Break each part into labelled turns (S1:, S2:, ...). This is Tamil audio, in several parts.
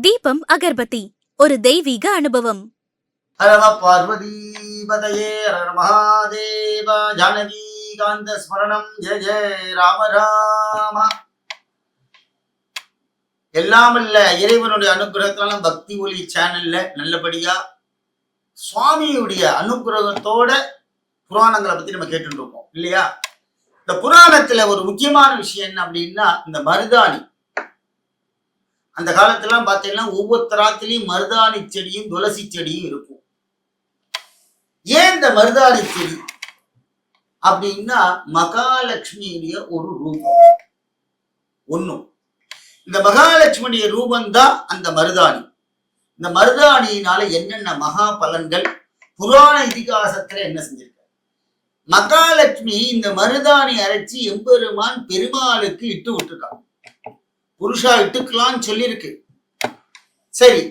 S1: தீபம் அகர்பத்தி ஒரு தெய்வீக அனுபவம்.
S2: ஹரம பார்வதி பதயே ஹர மகாதேவ ஜானகி காந்த ஸ்மரணம் ஜெய ஜெய ராம ராமா. எல்லாமல்ல இறைவனுடைய அனுகிரகத்தால பக்தி ஒலி சேனல்ல நல்லபடியா சுவாமியுடைய அனுகிரகத்தோட புராணங்களை பத்தி நம்ம கேட்டு இருக்கோம் இல்லையா? இந்த புராணத்துல ஒரு முக்கியமான விஷயம் என்ன அப்படின்னா, இந்த மருதாணி. அந்த காலத்துல பாத்தீங்கன்னா ஒவ்வொருத்தராத்திலையும் மருதாணி செடியும் துளசி செடியும் இருக்கும். ஏன் இந்த மருதாணி செடி அப்படின்னா, மகாலட்சுமியுடைய ஒரு ரூபம். ஒண்ணும் இந்த மகாலட்சுமியுடைய ரூபம்தான் அந்த மருதாணி. இந்த மருதாணியினால என்னென்ன மகா பலன்கள் புராண இதிகாசத்துல என்ன செஞ்சிருக்க? மகாலட்சுமி இந்த மருதாணி அரைச்சி எம்பெருமான் பெருமாளுக்கு இட்டு விட்டுருக்கான். புருஷா இட்டுக்கலான்னு சொல்லியிருக்கு. சரி,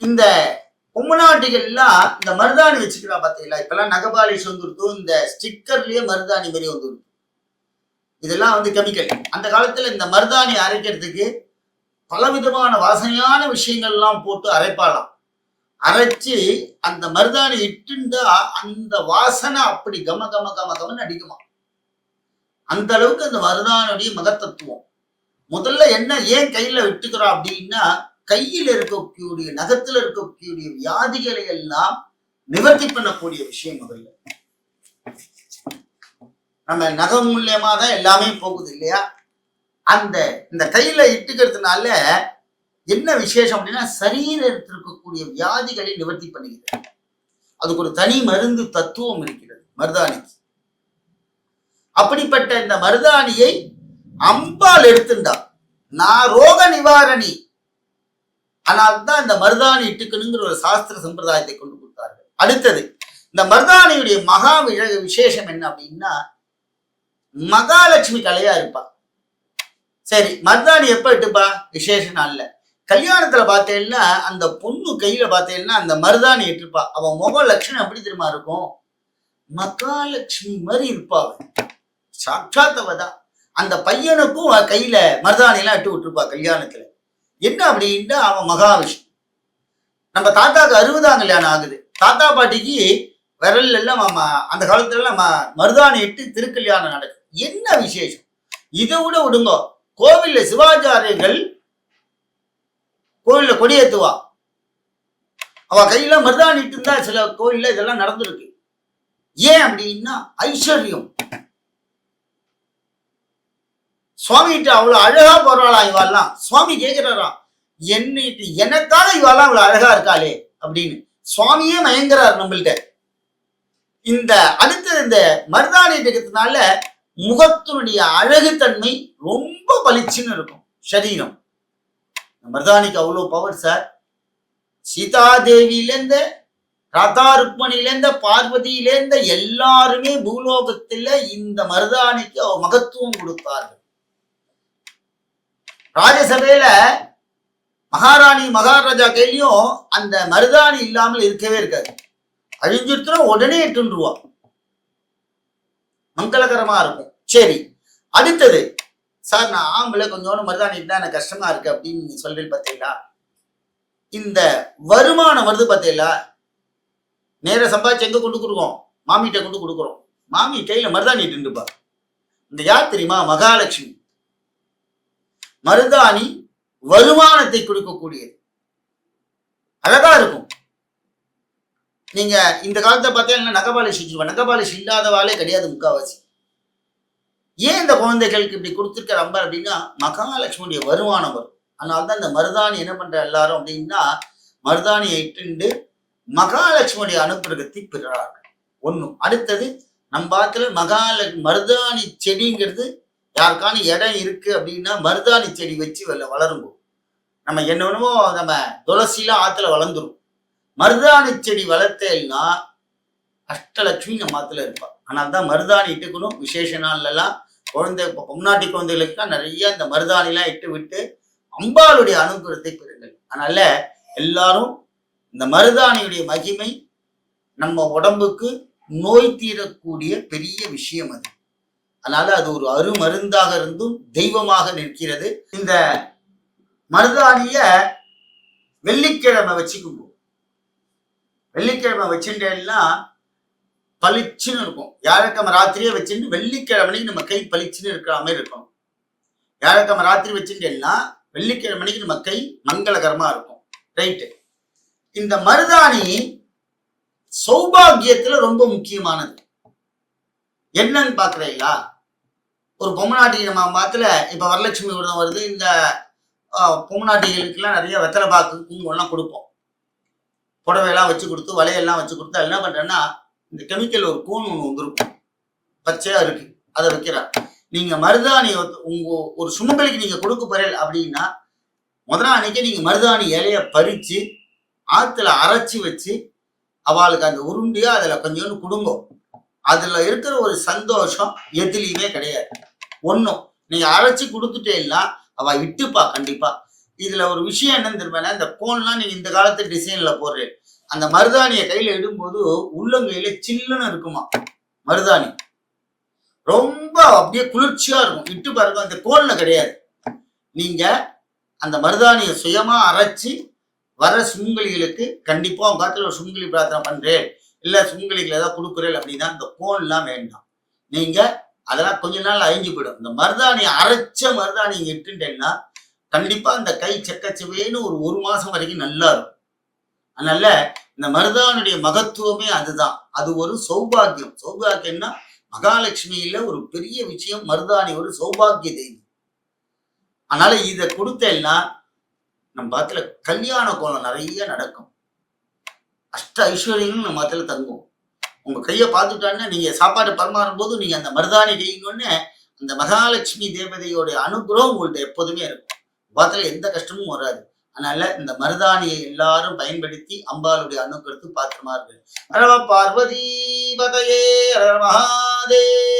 S2: இந்த பொம்மநாட்டிகள்லாம் இந்த மருதாணி வச்சுக்கிறா பார்த்தீங்களா? இப்பெல்லாம் நகபாலிஷ் வந்துருத்தோ, இந்த ஸ்டிக்கர்லயே மருதாணி மாதிரி வந்துருக்கு. இதெல்லாம் கெமிக்கல். அந்த காலத்துல இந்த மருதாணி அரைக்கிறதுக்கு பலவிதமான வாசனையான விஷயங்கள்லாம் போட்டு அரைப்பாலாம். அரைச்சு அந்த மருதாணி இட்டுண்டா அந்த வாசனை அப்படி கம கம கம கமன்னு அடிக்குமா. அந்த அளவுக்கு அந்த மருதானுடைய மகத்தத்துவம். முதல்ல என்ன ஏன் கையில விட்டுக்கிறோம் அப்படின்னா, கையில் இருக்கக்கூடிய நகத்துல இருக்கக்கூடிய வியாதிகளை எல்லாம் நிவர்த்தி பண்ணக்கூடிய விஷயம். முதல்ல நம்ம நகம் மூலியமா தான் எல்லாமே போகுது இல்லையா? இந்த கையில இட்டுக்கிறதுனால என்ன விசேஷம் அப்படின்னா, சரீரத்தில் இருக்கக்கூடிய வியாதிகளை நிவர்த்தி பண்ணுகிறது. அதுக்கு ஒரு தனி மருந்து தத்துவம் இருக்கிறது மருதாணிக்கு. அப்படிப்பட்ட இந்த மருதாணியை அம்பாள் எடுத்துண்டா. நான் ரோக நிவாரணி. ஆனால்தான் இந்த மருதாணி இட்டுக்கணுங்கிற ஒரு சாஸ்திர சம்பிரதாயத்தை கொண்டு கொடுத்தார்கள். அடுத்தது, இந்த மருதாணியுடைய மகா விசேஷம் என்ன அப்படின்னா, மகாலட்சுமி கலையா இருப்பா. சரி, மருதாணி எப்ப இட்டுப்பா? விசேஷ நாள்ல. கல்யாணத்துல பார்த்தேன்னா அந்த பொண்ணு கையில பார்த்தேன்னா அந்த மருதாணி இட்டுப்பா. அவன் முக லட்சணம் எப்படி தெரியுமா இருக்கும்? மகாலட்சுமி மாதிரி இருப்பா. சாட்சாத்தவதான். அந்த பையனுக்கும் கையில மருதாணி எல்லாம் இட்டு விட்டுருப்பா கல்யாணத்துல. என்ன அப்படின்னா, அவன் மகாவிஷ்ணு. நம்ம தாத்தாக்கு 60ஆம் கல்யாணம் ஆகுது. தாத்தா பாட்டிக்கு விரல் எல்லாம் அந்த காலத்துல எல்லாம் மருதாணி இட்டு திருக்கல்யாணம் நடக்குது. என்ன விசேஷம்? இதை விட விடுங்க, கோவில்ல சிவாச்சாரியர்கள் கோவில்ல கொடியேத்துவா. அவ கையில மருதாணி இட்டு இருந்தா சில கோவில்ல இதெல்லாம் நடந்திருக்கு. ஏன் அப்படின்னா, ஐஸ்வர்யம். சுவாமிகிட்ட அவ்வளவு அழகா போறாளா இவாள்லாம். சுவாமி கேட்கிறாராம், என்னைட்டு எனக்காக இவாள்லாம் அவ்வளவு அழகா இருக்காளே அப்படின்னு. சுவாமியே மயங்குறாரு நம்மள்கிட்ட. இந்த அடுத்தது, இந்த மருதாணி இருக்கிறதுனால முகத்தினுடைய அழகுத்தன்மை ரொம்ப பளிச்சுன்னு இருக்கும். சரீரம் மருதாணிக்கு அவ்வளவு பவர் சார். சீதா தேவியிலேந்த, ராதா ருக்மணியிலேந்த, பார்வதியிலேந்த எல்லாருமே பூலோகத்துல இந்த மருதாணிக்கு மகத்துவம் கொடுத்தார்கள். ராஜசபையில மகாராணி மகாராஜா கையிலையும் அந்த மருதாணி இல்லாமல் இருக்கவே இருக்காது. அழிஞ்சுட்டுனா உடனே இட்டுருவா. மங்களகரமா இருக்கும். சரி, அடுத்தது, சார் நான் ஆம்பளை கொஞ்சோண்டு மருதாணி இட்டா எனக்கு கஷ்டமா இருக்கு அப்படின்னு நீங்க சொல்றீங்க பார்த்தீங்களா? இந்த வருமானம் வருது பார்த்தீங்களா? நேர சம்பாதிச்சு எங்க கொண்டு கொடுக்குறோம்? மாமிகிட்ட கொண்டு கொடுக்குறோம். மாமி கையில மருதாணி இட்டுப்பா. இந்த யார் தெரியுமா? மகாலட்சுமி. மருதாணி வருமானத்தை கொடுக்கக்கூடியது. அழகா இருக்கும். நீங்க இந்த காலத்தை பார்த்தீங்கன்னா நகபாலிஷ் வச்சுருவா. நகபாலிஷ் இல்லாதவாளே கிடையாது முக்காவாசி. ஏன் இந்த குழந்தைகளுக்கு இப்படி கொடுத்துருக்கிற அம்பா அப்படின்னா, மகாலட்சுமியுடைய வருமானம் வரும். அதனால்தான் இந்த மருதாணி என்ன பண்ற எல்லாரும் அப்படின்னா, மருதாணியை இட்டு மகாலட்சுமியுடைய அனுகிரகத்தை பெறுறார்கள். ஒண்ணும். அடுத்தது, நம்ம பார்த்துல மருதாணி செடிங்கிறது யாருக்கான இடம் இருக்கு அப்படின்னா, மருதாணி செடி வச்சு வளரும்போது நம்ம என்னவோ நம்ம துளசிலாம் ஆத்துல வளர்ந்துரும். மருதாணி செடி வளர்த்தேன்னா அஷ்டலட்சுமி நம்ம ஆத்துல இருப்பா. ஆனால் தான் மருதாணி இட்டுக்கணும். விசேஷ நாள்லாம் பொம்நாட்டி குழந்தைகளுக்குலாம் நிறைய இந்த மருதாணிலாம் இட்டு விட்டு அம்பாளுடைய அனுகிரகத்தை பெறுங்கள். அதனால எல்லாரும் இந்த மருதாணியுடைய மகிமை நம்ம உடம்புக்கு நோய் தீரக்கூடிய பெரிய விஷயம் அது. அதனால அது ஒரு அருமருந்தாக இருந்தும் தெய்வமாக நிற்கிறது. இந்த மருதாணிய வெள்ளிக்கிழமை வச்சுக்குங்க. வெள்ளிக்கிழமை வச்சுட்டேன்னா பளிச்சுன்னு இருக்கும். வியாழக்கிழமை ராத்திரியே வச்சுட்டு வெள்ளிக்கிழமைக்கு நம்ம கை பளிச்சுன்னு இருக்கிற மாதிரி இருக்கணும். வியாழக்கிழமை ராத்திரி வச்சுட்டேன்னா வெள்ளிக்கிழமைக்கு நம்ம கை மங்களகரமா இருக்கும். ரைட்டு. இந்த மருதாணி சௌபாகியத்துல ரொம்ப முக்கியமானது. என்னன்னு பாக்குறீங்களா? ஒரு பொம்மநாட்டி நம்ம மாத்துல இப்ப வரலட்சுமி விரதம் வருது. இந்த பொம்மநாட்டிகளுக்கெல்லாம் நிறைய வெத்தலை பாக்கு குங்குமம் எல்லாம் கொடுப்போம். புடவையெல்லாம் வச்சு கொடுத்து வலையெல்லாம் வச்சு கொடுத்து அது என்ன பண்றேன்னா இந்த கெமிக்கல் ஒரு கூண் ஒன்று வந்துருக்கும், பச்சையா இருக்கு, அதை வைக்கிறார். நீங்க மருதாணி உங்க ஒரு சுமங்கலிக்கு நீங்க கொடுக்க போறீங்க அப்படின்னா முதல் அன்னைக்கு நீங்க மருதாணி இலைய பறிச்சு ஆத்துல அரைச்சி வச்சு அவளுக்கு அந்த உருண்டியா அதுல கொஞ்சோண்டு கொடுங்க. அதுல இருக்கிற ஒரு சந்தோஷம் எதுலையுமே கிடையாது. ஒன்றும் நீங்க அரைச்சி கொடுத்துட்டேன்னா அவ இட்டுப்பா கண்டிப்பா. இதுல ஒரு விஷயம் என்னன்னு தெரியுமா, இந்த கோன்லாம் நீங்க இந்த காலத்து டிசைன்ல போடுறேன், அந்த மருதாணியை கையில இடும்போது உள்ளங்கையில சில்லுன்னு இருக்குமா மருதாணி, ரொம்ப அப்படியே குளிர்ச்சியா இருக்கும். இட்டு பாருங்க, அந்த கோன்ல கிடையாது. நீங்க அந்த மருதாணியை சுயமா அரைச்சி வர சுமங்கலிகளுக்கு கண்டிப்பா உங்க காலத்துல ஒரு சுமங்கலி பிரார்த்தனை பண்றேன், இல்ல சுமங்கலிகள் ஏதாவது கொடுக்குறேன் அப்படின்னா இந்த கோன்லாம் வேண்டாம். நீங்க அதெல்லாம் கொஞ்ச நாள் அழிஞ்சு போயிடும். இந்த மருதாணியை அரைச்ச மருதாணி இட்டுட்டேன்னா கண்டிப்பா அந்த கை செக்கச்சவேன்னு ஒரு மாசம் வரைக்கும் நல்லா இருக்கும். அதனால இந்த மருதானுடைய மகத்துவமே அதுதான். அது ஒரு சௌபாகியம். சௌபாகியம்னா மகாலட்சுமியில ஒரு பெரிய விஷயம். மருதாணி ஒரு சௌபாகிய தேவி. அதனால இதை கொடுத்தேன்னா நம்ம பாத்துல கல்யாண கோலம் நிறைய நடக்கும். அஷ்ட ஐஸ்வர்யங்களும் நம்ம பாத்துல தங்கும். உங்க கையை பார்த்துட்டான்னா நீங்க சாப்பாடு பரிமாறும் போது நீங்க அந்த மருதாணி கையினோடனே அந்த மகாலட்சுமி தேவதையோட அனுகிரகம் உங்கள்ட்ட எப்போதுமே இருக்கும். பாத்துல எந்த கஷ்டமும் வராது. அதனால இந்த மருதாணியை எல்லாரும் பயன்படுத்தி அம்பாளுடைய அனுகிரகத்துக்கு பாத்திரமா இருக்கு. பார்வதி பதையே மகாதேவ.